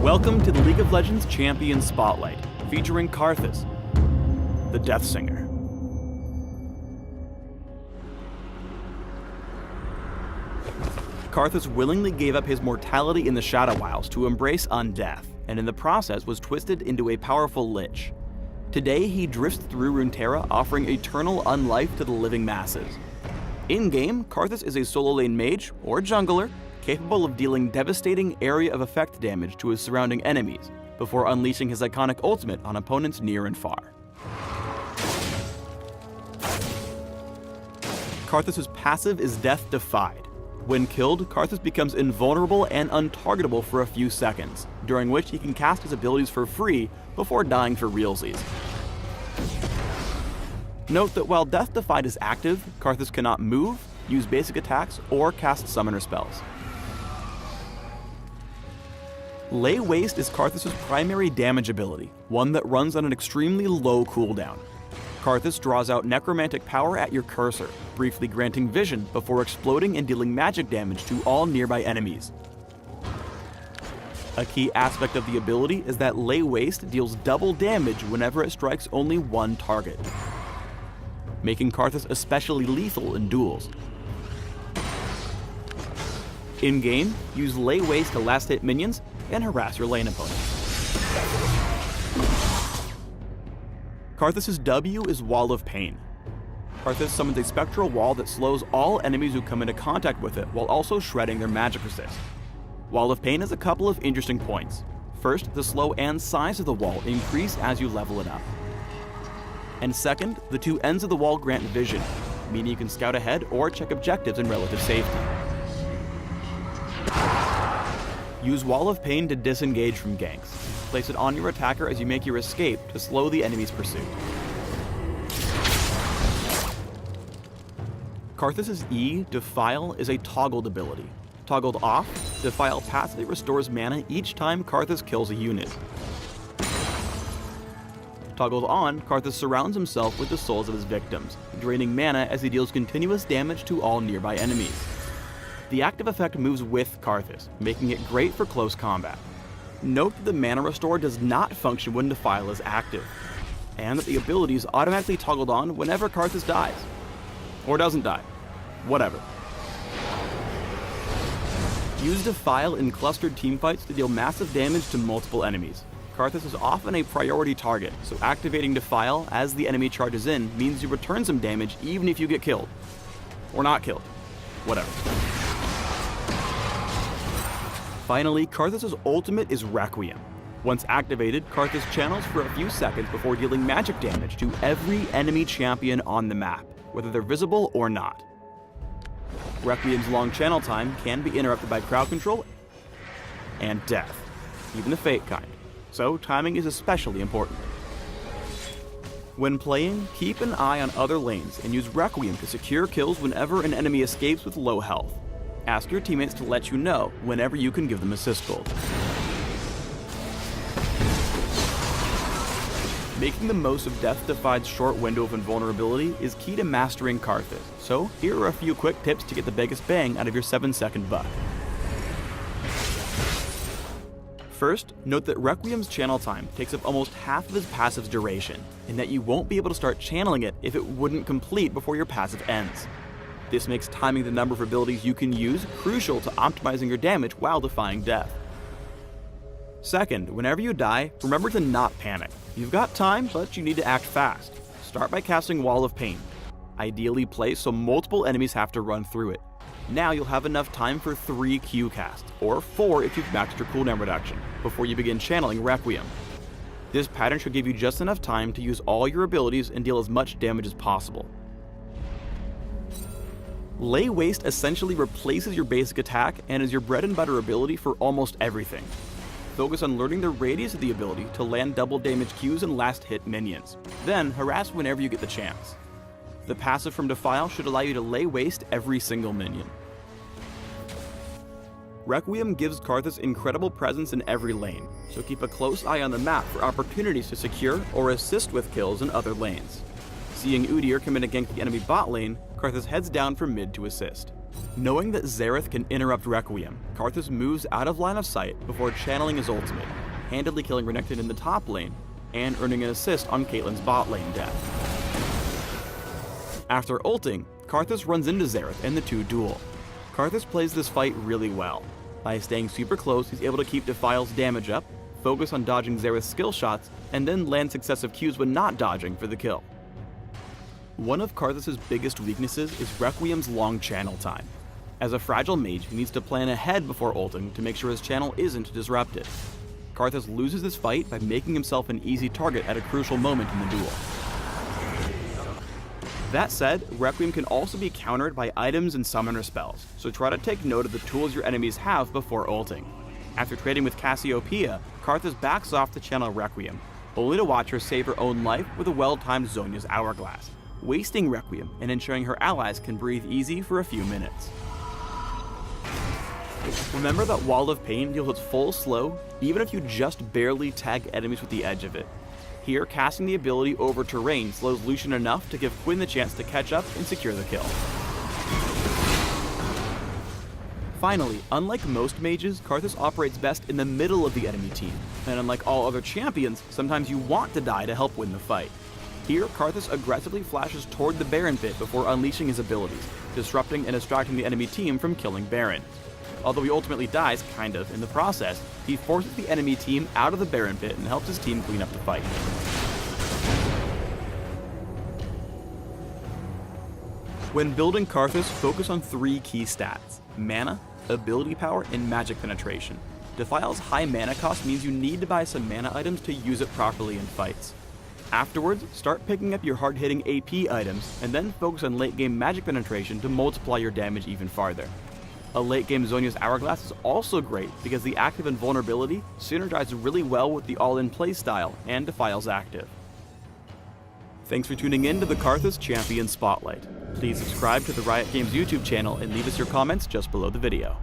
Welcome to the League of Legends Champion Spotlight, featuring Karthus, the Death Singer. Karthus willingly gave up his mortality in the Shadow Isles to embrace undeath, and in the process was twisted into a powerful lich. Today he drifts through Runeterra, offering eternal unlife to the living masses. In-game, Karthus is a solo lane mage, or jungler, capable of dealing devastating area of effect damage to his surrounding enemies, before unleashing his iconic ultimate on opponents near and far. Karthus' passive is Death Defied. When killed, Karthus becomes invulnerable and untargetable for a few seconds, during which he can cast his abilities for free before dying for realsies. Note that while Death Defied is active, Karthus cannot move, use basic attacks, or cast summoner spells. Lay Waste is Karthus' primary damage ability, one that runs on an extremely low cooldown. Karthus draws out necromantic power at your cursor, briefly granting vision before exploding and dealing magic damage to all nearby enemies. A key aspect of the ability is that Lay Waste deals double damage whenever it strikes only one target, making Karthus especially lethal in duels. In-game, use Lay Waste to last hit minions and harass your lane opponents. Karthus' W is Wall of Pain. Karthus summons a spectral wall that slows all enemies who come into contact with it while also shredding their magic resist. Wall of Pain has a couple of interesting points. First, the slow and size of the wall increase as you level it up. And second, the two ends of the wall grant vision, meaning you can scout ahead or check objectives in relative safety. Use Wall of Pain to disengage from ganks. Place it on your attacker as you make your escape to slow the enemy's pursuit. Karthus' E, Defile, is a toggled ability. Toggled off, Defile passively restores mana each time Karthus kills a unit. Toggled on, Karthus surrounds himself with the souls of his victims, draining mana as he deals continuous damage to all nearby enemies. The active effect moves with Karthus, making it great for close combat. Note that the mana restore does not function when Defile is active, and that the ability is automatically toggled on whenever Karthus dies. Or doesn't die. Whatever. Use Defile in clustered teamfights to deal massive damage to multiple enemies. Karthus is often a priority target, so activating Defile as the enemy charges in means you return some damage even if you get killed. Or not killed. Whatever. Finally, Karthus' ultimate is Requiem. Once activated, Karthus channels for a few seconds before dealing magic damage to every enemy champion on the map, whether they're visible or not. Requiem's long channel time can be interrupted by crowd control and death, even the fake kind, so timing is especially important. When playing, keep an eye on other lanes and use Requiem to secure kills whenever an enemy escapes with low health. Ask your teammates to let you know whenever you can give them assist gold. Making the most of Death Defied's short window of invulnerability is key to mastering Karthus, so here are a few quick tips to get the biggest bang out of your 7-second buck. First, note that Requiem's channel time takes up almost half of his passive's duration, and that you won't be able to start channeling it if it wouldn't complete before your passive ends. This makes timing the number of abilities you can use crucial to optimizing your damage while defying death. Second, whenever you die, remember to not panic. You've got time, but you need to act fast. Start by casting Wall of Pain. Ideally placed so multiple enemies have to run through it. Now you'll have enough time for 3 Q casts, or 4 if you've maxed your cooldown reduction, before you begin channeling Requiem. This pattern should give you just enough time to use all your abilities and deal as much damage as possible. Lay Waste essentially replaces your basic attack and is your bread and butter ability for almost everything. Focus on learning the radius of the ability to land double damage Qs and last hit minions. Then harass whenever you get the chance. The passive from Defile should allow you to Lay Waste every single minion. Requiem gives Karthus incredible presence in every lane, so keep a close eye on the map for opportunities to secure or assist with kills in other lanes. Seeing Udyr come in to gank the enemy bot lane, Karthus heads down from mid to assist. Knowing that Xerath can interrupt Requiem, Karthus moves out of line of sight before channeling his ultimate, handily killing Renekton in the top lane, and earning an assist on Caitlyn's bot lane death. After ulting, Karthus runs into Xerath and the two duel. Karthus plays this fight really well. By staying super close, he's able to keep Defile's damage up, focus on dodging Xerath's skill shots, and then land successive Qs when not dodging for the kill. One of Karthus' biggest weaknesses is Requiem's long channel time. As a fragile mage, he needs to plan ahead before ulting to make sure his channel isn't disrupted. Karthus loses this fight by making himself an easy target at a crucial moment in the duel. That said, Requiem can also be countered by items and summoner spells, so try to take note of the tools your enemies have before ulting. After trading with Cassiopeia, Karthus backs off to channel Requiem, only to watch her save her own life with a well-timed Zhonya's Hourglass, wasting Requiem and ensuring her allies can breathe easy for a few minutes. Remember that Wall of Pain deals its full slow, even if you just barely tag enemies with the edge of it. Here, casting the ability over terrain slows Lucian enough to give Quinn the chance to catch up and secure the kill. Finally, unlike most mages, Karthus operates best in the middle of the enemy team, and unlike all other champions, sometimes you want to die to help win the fight. Here, Karthus aggressively flashes toward the Baron pit before unleashing his abilities, disrupting and distracting the enemy team from killing Baron. Although he ultimately dies, kind of, in the process, he forces the enemy team out of the Baron pit and helps his team clean up the fight. When building Karthus, focus on 3 key stats: mana, ability power, and magic penetration. Defile's high mana cost means you need to buy some mana items to use it properly in fights. Afterwards, start picking up your hard-hitting AP items, and then focus on late-game magic penetration to multiply your damage even farther. A late-game Zhonya's Hourglass is also great because the active invulnerability synergizes really well with the all-in playstyle and Defile's active. Thanks for tuning in to the Karthus Champion Spotlight. Please subscribe to the Riot Games YouTube channel and leave us your comments just below the video.